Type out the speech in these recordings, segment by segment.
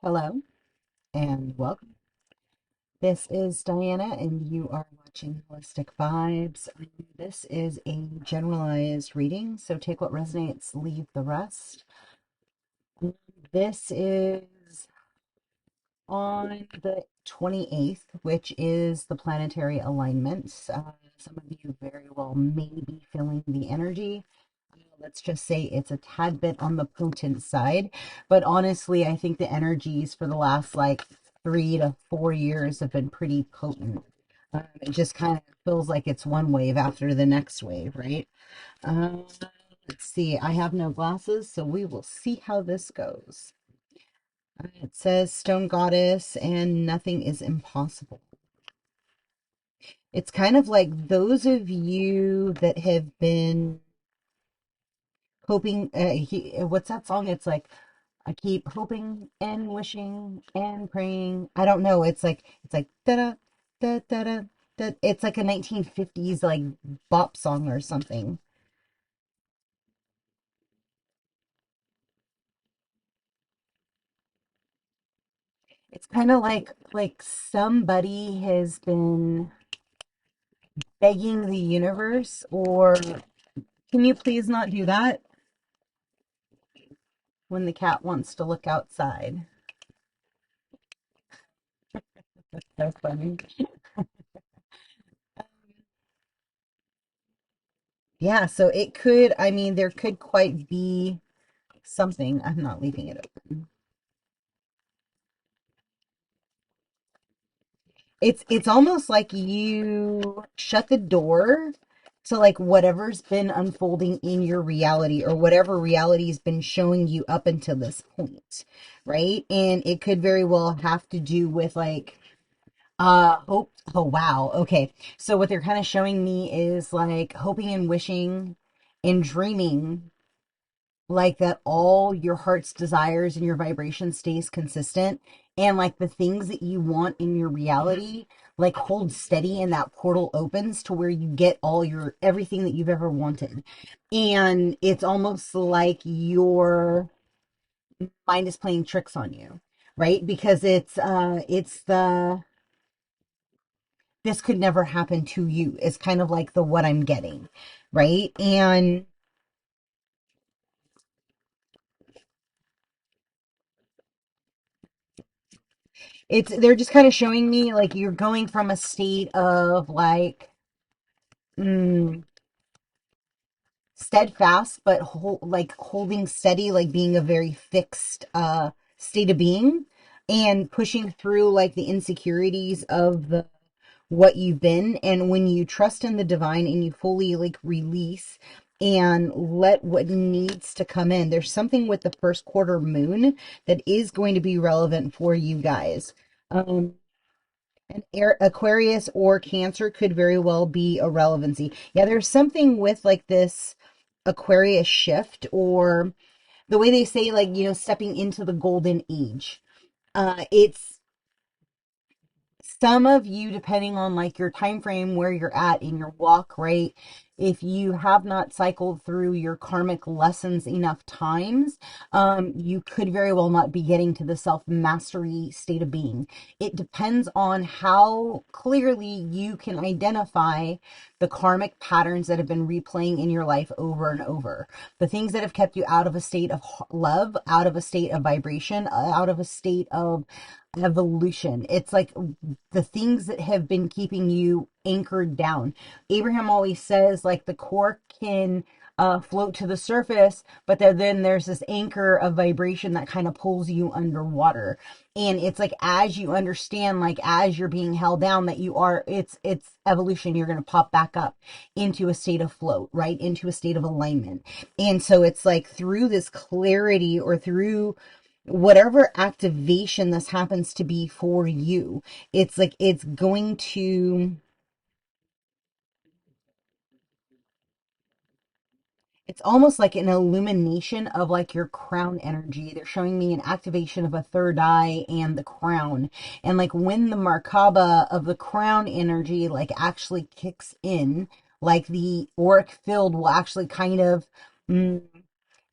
Hello and welcome. This is Diana, and you are watching Holistic Vibes. This is a generalized reading, so take what resonates, leave the rest. This is on the 28th, which is the planetary alignment. Some of you very well may be feeling the energy. Let's just say it's a tad bit on the potent side, but honestly, I think the energies for the last like 3 to 4 years have been pretty potent. It just kind of feels like it's one wave after the next wave, right? Uh, let's see. I have no glasses, so we will see how this goes. It says Stone Goddess and nothing is impossible. It's kind of like those of you that have been hoping, what's that song? It's like, I keep hoping and wishing and praying. I don't know. It's like da da da da da da. It's like a 1950s like bop song or something. It's kind of like somebody has been begging the universe, or can you please not do that when the cat wants to look outside? That's so funny. Yeah, so it could, I mean, there could quite be something. I'm not leaving it open. It's almost like you shut the door to like whatever's been unfolding in your reality or whatever reality's been showing you up until this point, right? And it could very well have to do with like hope. Oh wow. Okay. So what they're kind of showing me is like hoping and wishing and dreaming like that all your heart's desires and your vibration stays consistent, and like the things that you want in your reality like hold steady and that portal opens to where you get all your everything that you've ever wanted. And it's almost like your mind is playing tricks on you, right? Because it's the this could never happen to you. It's kind of like the what I'm getting, right? And it's they're just kind of showing me like you're going from a state of like mm, steadfast, but like holding steady, like being a very fixed state of being, and pushing through like the insecurities of the what you've been. And when you trust in the divine and you fully like release and let what needs to come in, there's something with the first quarter moon that is going to be relevant for you guys. An Aquarius or Cancer could very well be a relevancy. Yeah, there's something with like this Aquarius shift, or the way they say, like, stepping into the golden age. It's some of you, depending on like your time frame, where you're at in your walk, right? If you have not cycled through your karmic lessons enough times, you could very well not be getting to the self mastery state of being. It depends on how clearly you can identify the karmic patterns that have been replaying in your life over and over, the things that have kept you out of a state of love, out of a state of vibration, out of a state of evolution. It's like the things that have been keeping you anchored down. Abraham always says like the core can float to the surface, but then there's this anchor of vibration that kind of pulls you underwater. And it's like as you understand, like as you're being held down, that you are, it's evolution. You're going to pop back up into a state of float, right? Into a state of alignment. And so it's like through this clarity, or through whatever activation this happens to be for you, it's like it's going to, it's almost like an illumination of like your crown energy. They're showing me an activation of a third eye and the crown. And like when the Markaba of the crown energy like actually kicks in, like the auric field will actually kind of mm,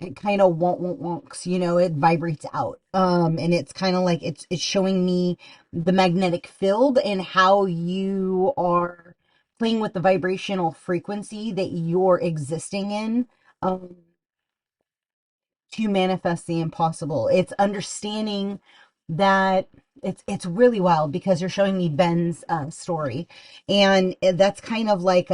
it kind of wonks, it vibrates out. And it's kind of like it's showing me the magnetic field and how you are playing with the vibrational frequency that you're existing in. Um, to manifest the impossible. It's understanding that it's really wild because you're showing me Ben's story, and that's kind of like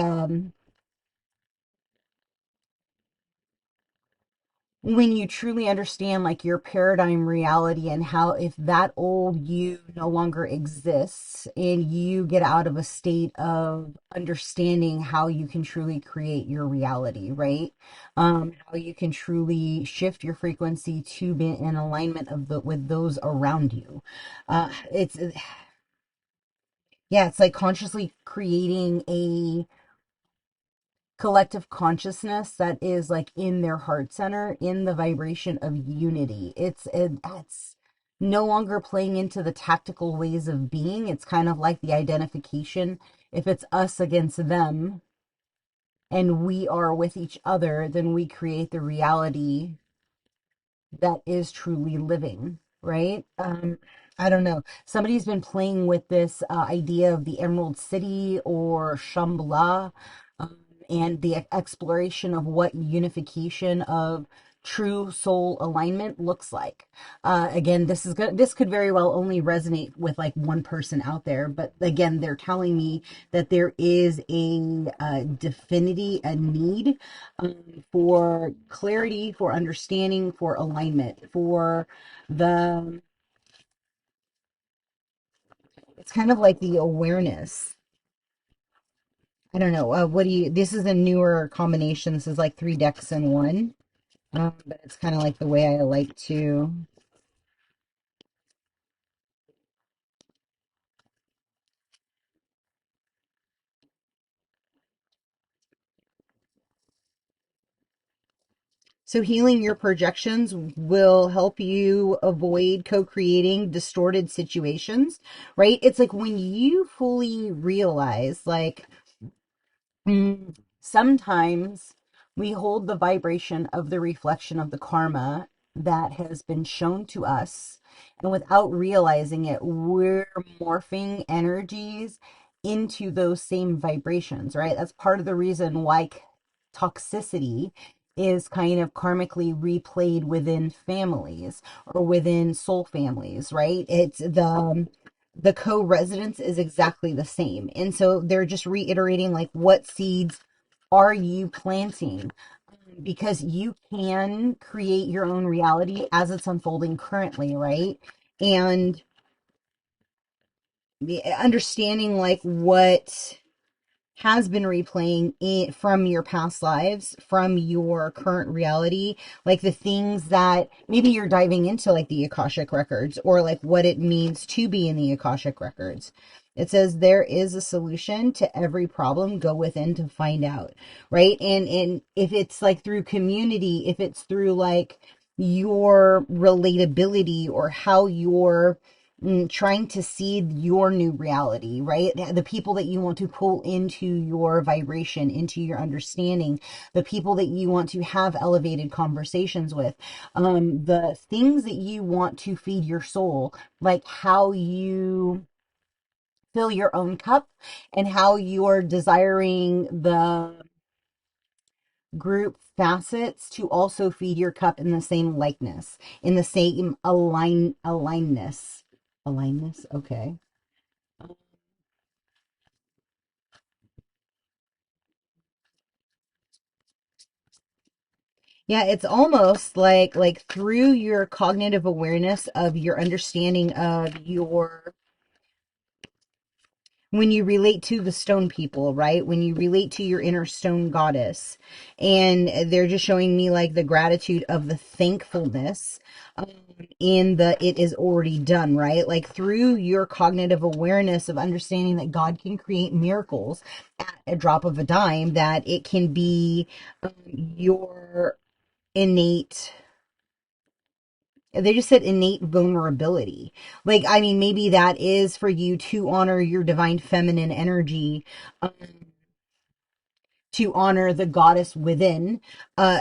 when you truly understand like your paradigm reality and how if that old you no longer exists and you get out of a state of understanding how you can truly create your reality, right? How you can truly shift your frequency to be in alignment of the with those around you. It's yeah, it's like consciously creating a collective consciousness that is like in their heart center in the vibration of unity. It's no longer playing into the tactical ways of being. It's kind of like the identification. If it's us against them and we are with each other, then we create the reality that is truly living, right? I don't know. Somebody's been playing with this idea of the Emerald City or Shambhala, and the exploration of what unification of true soul alignment looks like. Again, this is good. This could very well only resonate with like one person out there, but again, they're telling me that there is a definity, a need for clarity, for understanding, for alignment, for the. It's kind of like the awareness. I don't know. What do you? This is a newer combination. This is like three decks in one. But it's kind of like the way I like to. So healing your projections will help you avoid co-creating distorted situations, right? It's like when you fully realize, like, sometimes we hold the vibration of the reflection of the karma that has been shown to us, and without realizing it, we're morphing energies into those same vibrations, right? That's part of the reason why toxicity is kind of karmically replayed within families or within soul families, right? It's the co-residence is exactly the same. And so they're just reiterating like what seeds are you planting? Because you can create your own reality as it's unfolding currently, right? And understanding like what has been replaying it from your past lives, from your current reality, like the things that maybe you're diving into, like the Akashic records, or like what it means to be in the Akashic records. It says there is a solution to every problem. Go within to find out, right? And if it's like through community, if it's through like your relatability or how you're trying to seed your new reality, right? The people that you want to pull into your vibration, into your understanding, the people that you want to have elevated conversations with, the things that you want to feed your soul, like how you fill your own cup and how you're desiring the group facets to also feed your cup in the same likeness, in the same alignedness. Alignedness, okay. Yeah, it's almost like through your cognitive awareness of your understanding of your when you relate to the stone people, right? When you relate to your inner stone goddess, and they're just showing me like the gratitude of the thankfulness in the it is already done, right? Like through your cognitive awareness of understanding that God can create miracles at a drop of a dime, that it can be your innate, they just said innate vulnerability. Like, I mean, maybe that is for you to honor your divine feminine energy, to honor the goddess within.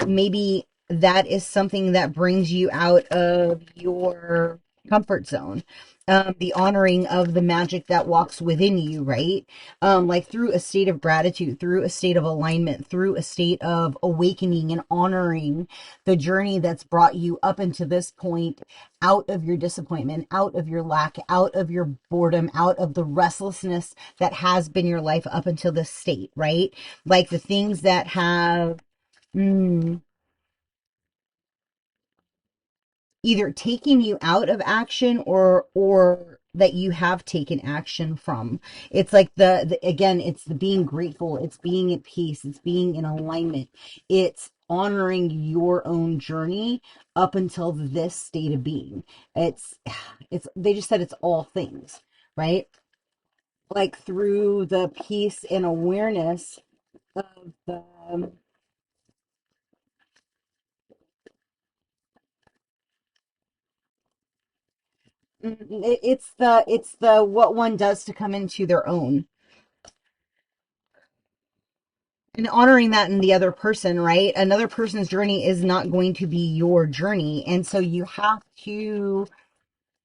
Maybe that is something that brings you out of your comfort zone. The honoring of the magic that walks within you, right? Like through a state of gratitude, through a state of alignment, through a state of awakening and honoring the journey that's brought you up into this point, out of your disappointment, out of your lack, out of your boredom, out of the restlessness that has been your life up until this state, right? Like the things that have mm, either taking you out of action or that you have taken action from. It's like the again, it's the being grateful, it's being at peace, it's being in alignment, it's honoring your own journey up until this state of being. It's they just said it's all things, right? Like through the peace and awareness of the it's the what one does to come into their own, and honoring that in the other person, right? Another person's journey is not going to be your journey, and so you have to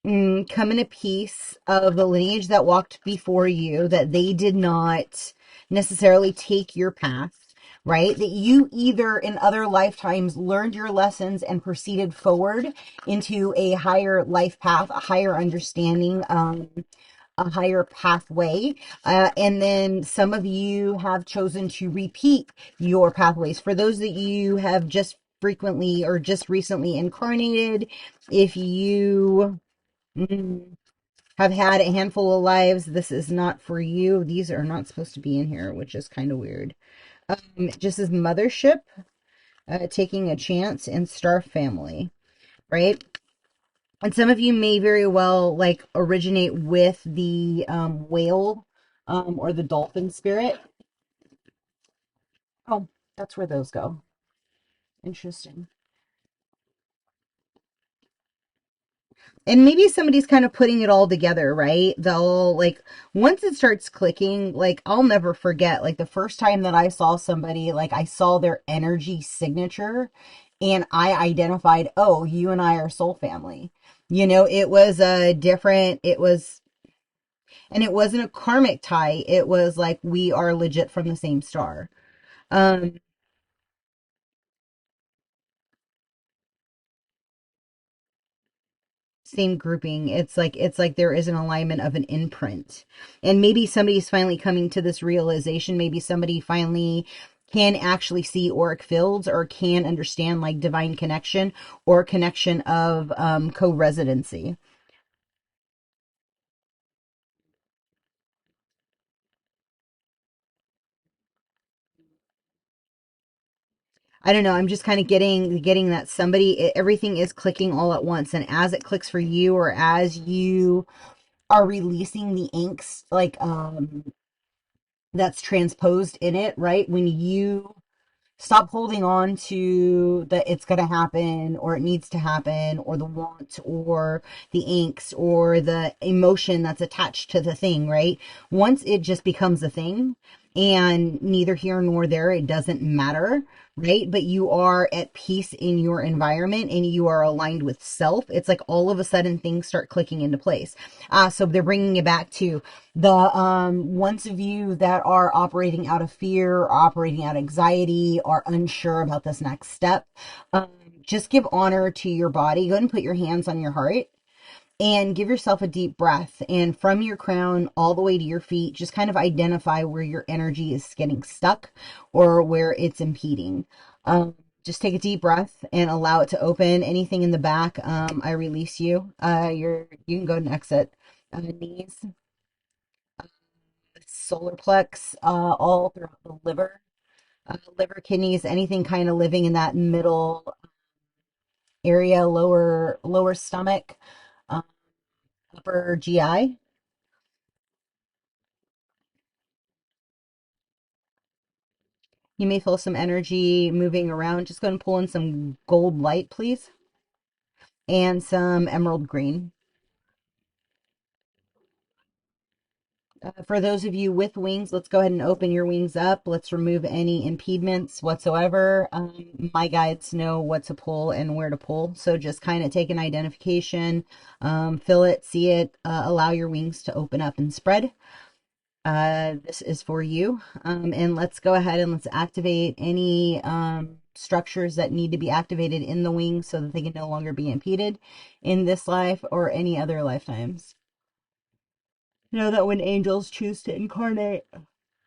come in a piece of the lineage that walked before you, that they did not necessarily take your path, right? That you either in other lifetimes learned your lessons and proceeded forward into a higher life path, a higher understanding, a higher pathway. And then some of you have chosen to repeat your pathways. For those that you have just frequently or just recently incarnated, if you have had a handful of lives, this is not for you. These are not supposed to be in here, which is kind of weird. Just as mothership, taking a chance, and star family, right? And some of you may very well like originate with the whale or the dolphin spirit. Oh, that's where those go. Interesting. And maybe somebody's kind of putting it all together, right? They'll like, once it starts clicking, like I'll never forget, like the first time that I saw somebody, like I saw their energy signature and I identified, oh, you and I are soul family. It was a different, and it wasn't a karmic tie. It was like, we are legit from the same star. Um, Same grouping. It's like there is an alignment of an imprint. And maybe somebody's finally coming to this realization. Maybe somebody finally can actually see auric fields or can understand like divine connection or connection of co-residency. I don't know. I'm just kind of getting that everything is clicking all at once, and as it clicks for you, or as you are releasing the inks, like that's transposed in it, right? When you stop holding on to the it's going to happen or it needs to happen or the want or the angst or the emotion that's attached to the thing, right? Once it just becomes a thing and neither here nor there, it doesn't matter, right? But you are at peace in your environment and you are aligned with self. It's like all of a sudden things start clicking into place. So they're bringing it back to the ones of you that are operating out of fear, operating out of anxiety, are unsure about this next step. Um, just give honor to your body. Go ahead and put your hands on your heart and give yourself a deep breath. And from your crown all the way to your feet, just kind of identify where your energy is getting stuck or where it's impeding. Just take a deep breath and allow it to open. Anything in the back, I release you. You can go and exit. Knees, solar plex, all throughout the liver, kidneys, anything kind of living in that middle area, lower stomach, uh, upper GI. You may feel some energy moving around. Just go and pull in some gold light, please, and some emerald green. For those of you with wings, let's go ahead and open your wings up. Let's remove any impediments whatsoever. My guides know what to pull and where to pull. So just kind of take an identification, feel it, see it, allow your wings to open up and spread. This is for you. And let's go ahead and let's activate any structures that need to be activated in the wings so that they can no longer be impeded in this life or any other lifetimes. You know that when angels choose to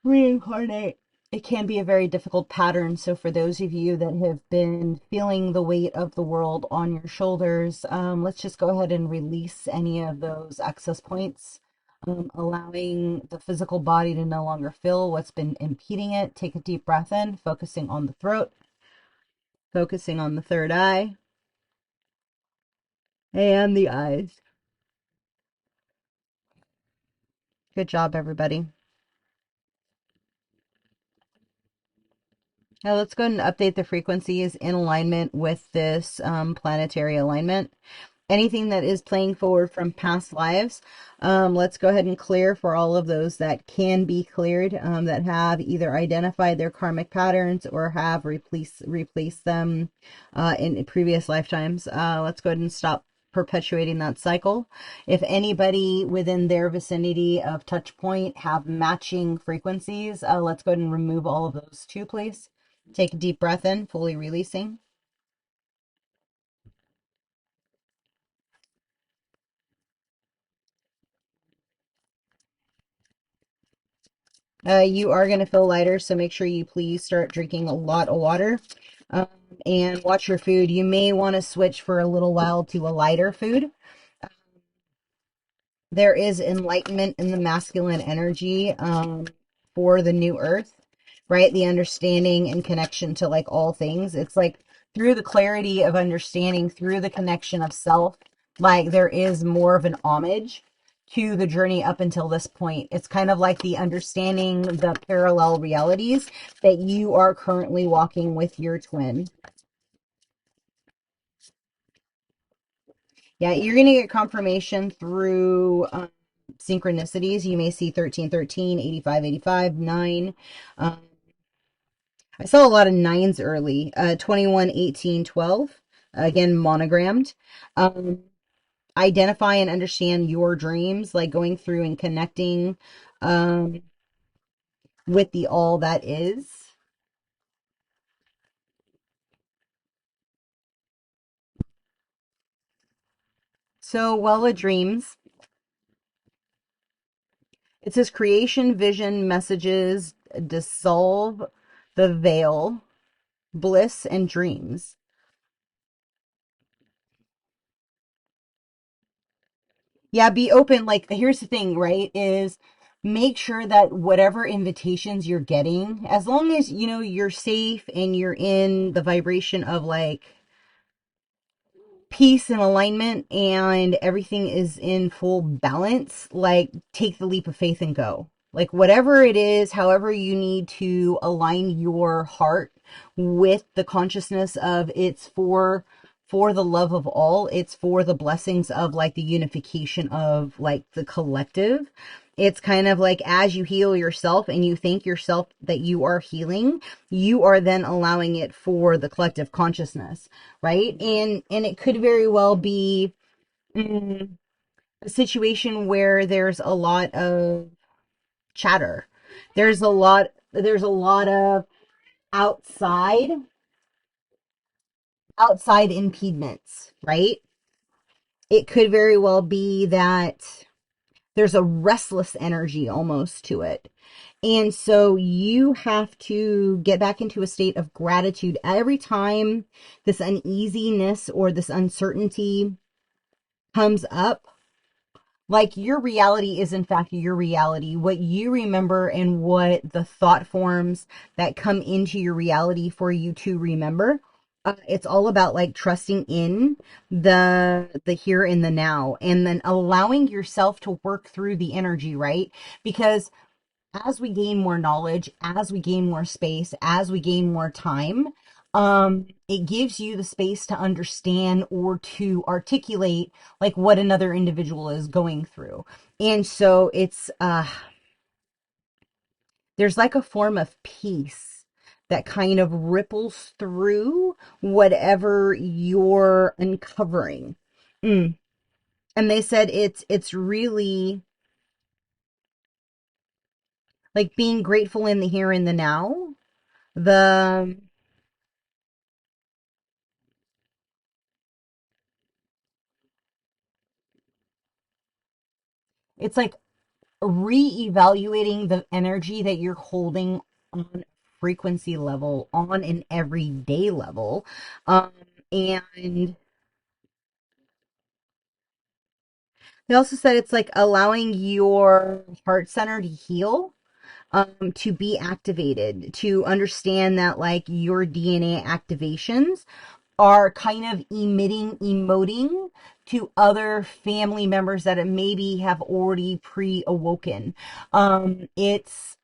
reincarnate, it can be a very difficult pattern. So for those of you that have been feeling the weight of the world on your shoulders, let's just go ahead and release any of those access points, allowing the physical body to no longer feel what's been impeding it. Take a deep breath in, focusing on the throat, focusing on the third eye and the eyes. Good job, everybody. Now let's go ahead and update the frequencies in alignment with this planetary alignment. Anything that is playing forward from past lives, let's go ahead and clear for all of those that can be cleared, that have either identified their karmic patterns or have replaced them in previous lifetimes. Let's go ahead and stop perpetuating that cycle. If anybody within their vicinity of touch point have matching frequencies, let's go ahead and remove all of those too, please. Take a deep breath in, fully releasing. You are going to feel lighter, so make sure you please start drinking a lot of water, um, and watch your food. You may want to switch for a little while to a lighter food. There is enlightenment in the masculine energy for the new earth, right? The understanding and connection to like all things. It's like through the clarity of understanding, through the connection of self, like there is more of an homage to the journey up until this point. It's kind of like the understanding the parallel realities that you are currently walking with your twin. Yeah, you're going to get confirmation through synchronicities. You may see 1313, 8585, 9. I saw a lot of nines early. 21, 18, 12. Again, monogrammed. Identify and understand your dreams, like going through and connecting um, with the all that is. So, Wella Dreams, it says creation, vision, messages, dissolve the veil, bliss, and dreams. Yeah, be open. Like, here's the thing, right? Is make sure that whatever invitations you're getting, as long as you know you're safe and you're in the vibration of like peace and alignment and everything is in full balance, like take the leap of faith and go. Like whatever it is, however you need to align your heart with the consciousness of it's for the love of all, it's for the blessings of like the unification of like the collective. It's kind of like as you heal yourself and you think yourself that you are healing, you are then allowing it for the collective consciousness, right? And it could very well be a situation where there's a lot of chatter. There's a lot of outside outside impediments, right? It could very well be that there's a restless energy almost to it. And so you have to get back into a state of gratitude every time this uneasiness or this uncertainty comes up. Like your reality is in fact your reality. What you remember and what the thought forms that come into your reality for you to remember. It's all about like trusting in the here and the now, and then allowing yourself to work through the energy, right? Because as we gain more knowledge, as we gain more space, as we gain more time, it gives you the space to understand or to articulate like what another individual is going through. And so it's there's like a form of peace that kind of ripples through whatever you're uncovering. Mm. And they said it's really like being grateful in the here and the now. The it's like reevaluating the energy that you're holding on a frequency level, on an everyday level. Um, and they also said it's like allowing your heart center to heal, to be activated, to understand that like your DNA activations are kind of emoting to other family members that maybe have already pre-awoken. It's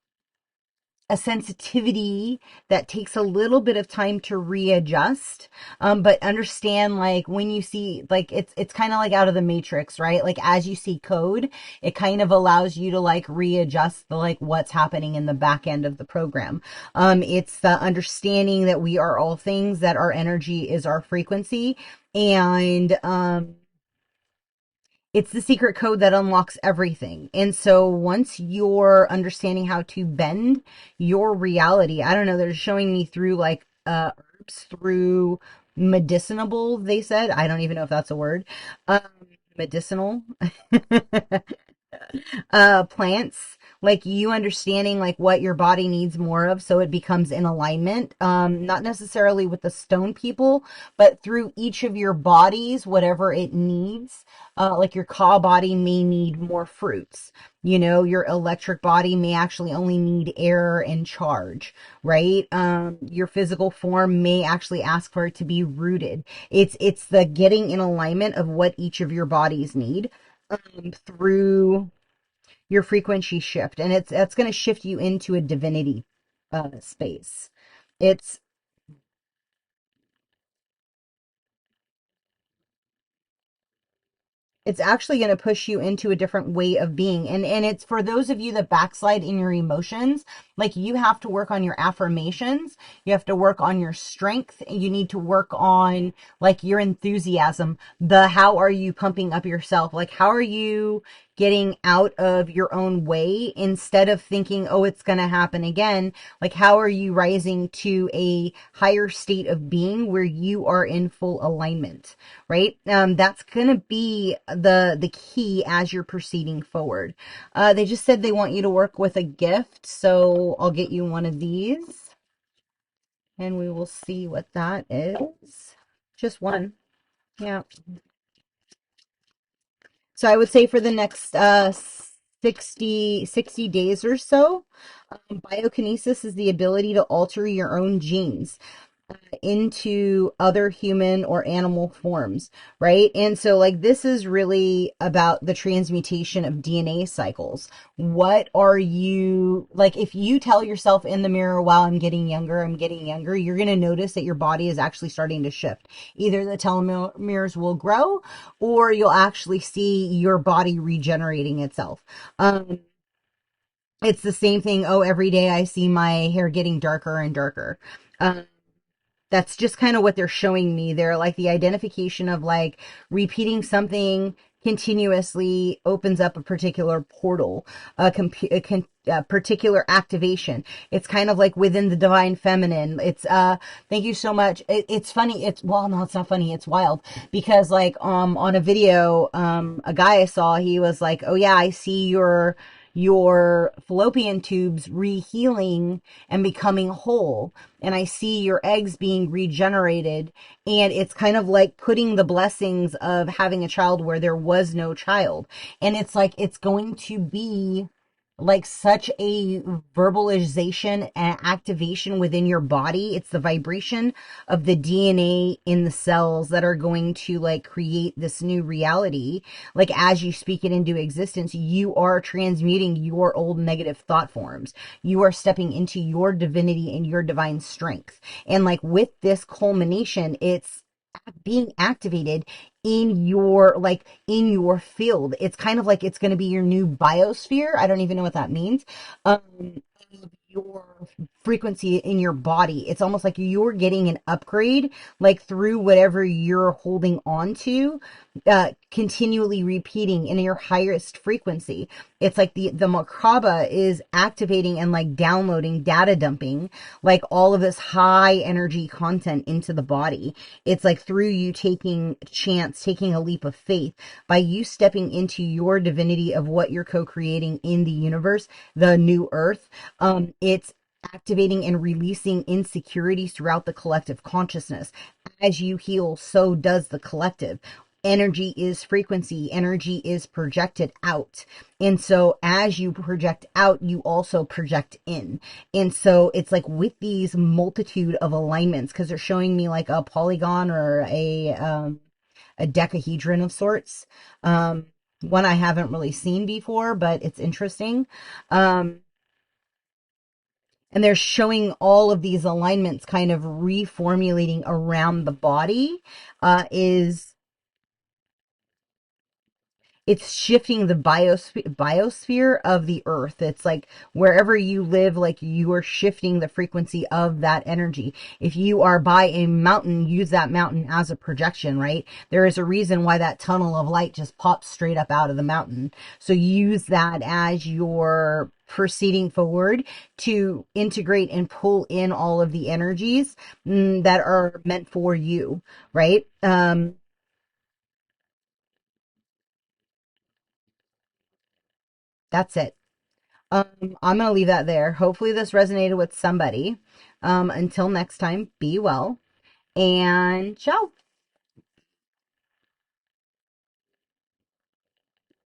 a sensitivity that takes a little bit of time to readjust, but understand like when you see like it's kind of like out of the matrix, right? Like as you see code, it kind of allows you to like readjust the like what's happening in the back end of the program. It's the understanding that we are all things, that our energy is our frequency, and it's the secret code that unlocks everything. And so once you're understanding how to bend your reality, I don't know, they're showing me through like herbs, through medicinable, they said. I don't even know if that's a word. Um, medicinal. Plants, like you understanding like what your body needs more of so it becomes in alignment, not necessarily with the stone people, but through each of your bodies, whatever it needs. Like your Ka body may need more fruits, you know, your electric body may actually only need air and charge, right? Your physical form may actually ask for it to be rooted. It's the getting in alignment of what each of your bodies need, through your frequency shift, and it's going to shift you into a divinity space. It's it's actually going to push you into a different way of being, and it's for those of you that backslide in your emotions. Like you have to work on your affirmations, you have to work on your strength, you need to work on like your enthusiasm, the how are you pumping up yourself, like how are you getting out of your own way instead of thinking, oh, it's going to happen again. Like how are you rising to a higher state of being where you are in full alignment, right? That's going to be the key as you're proceeding forward. They just said they want you to work with a gift, so I'll get you one of these and we will see what that is. Just one. Yeah. So I would say for the next 60 days or so, biokinesis is the ability to alter your own genes into other human or animal forms, right? And so, like, this is really about the transmutation of DNA cycles. What are you, like, if you tell yourself in the mirror, wow, I'm getting younger, you're going to notice that your body is actually starting to shift. Either the telomeres will grow or you'll actually see your body regenerating itself. It's the same thing. Oh, every day I see my hair getting darker and darker. Um, that's just kind of what they're showing me. They're like the identification of like repeating something continuously opens up a particular portal, a particular activation. It's kind of like within the divine feminine. It's thank you so much. It's funny. It's, well, no, it's not funny. It's wild because like on a video, a guy I saw, he was like, oh yeah, I see your fallopian tubes rehealing and becoming whole, and I see your eggs being regenerated, and it's kind of like putting the blessings of having a child where there was no child. And it's like it's going to be like such a verbalization and activation within your body. It's the vibration of the DNA in the cells that are going to like create this new reality. Like as you speak it into existence, you are transmuting your old negative thought forms. You are stepping into your divinity and your divine strength. And like with this culmination, it's being activated in your like in your field. It's kind of like it's going to be your new biosphere. I don't even know what that means. Um your frequency in your body. It's almost like you're getting an upgrade, like through whatever you're holding on to, continually repeating in your highest frequency. It's like the macabre is activating and like downloading, data dumping, like all of this high energy content into the body. It's like through you taking a chance, taking a leap of faith, by you stepping into your divinity of what you're co-creating in the universe, the new earth. It's activating and releasing insecurities throughout the collective consciousness. As you heal, so does the collective. Energy is frequency, energy is projected out. And so as you project out, you also project in. And so it's like with these multitude of alignments, because they're showing me like a polygon or a decahedron of sorts. One I haven't really seen before, but it's interesting. And they're showing all of these alignments kind of reformulating around the body, is it's shifting the biosphere of the earth. It's like wherever you live, like you are shifting the frequency of that energy. If you are by a mountain, use that mountain as a projection, right? There is a reason why that tunnel of light just pops straight up out of the mountain. So use that as you're proceeding forward to integrate and pull in all of the energies that are meant for you, right? That's it. I'm going to leave that there. Hopefully, this resonated with somebody. Until next time, be well and ciao.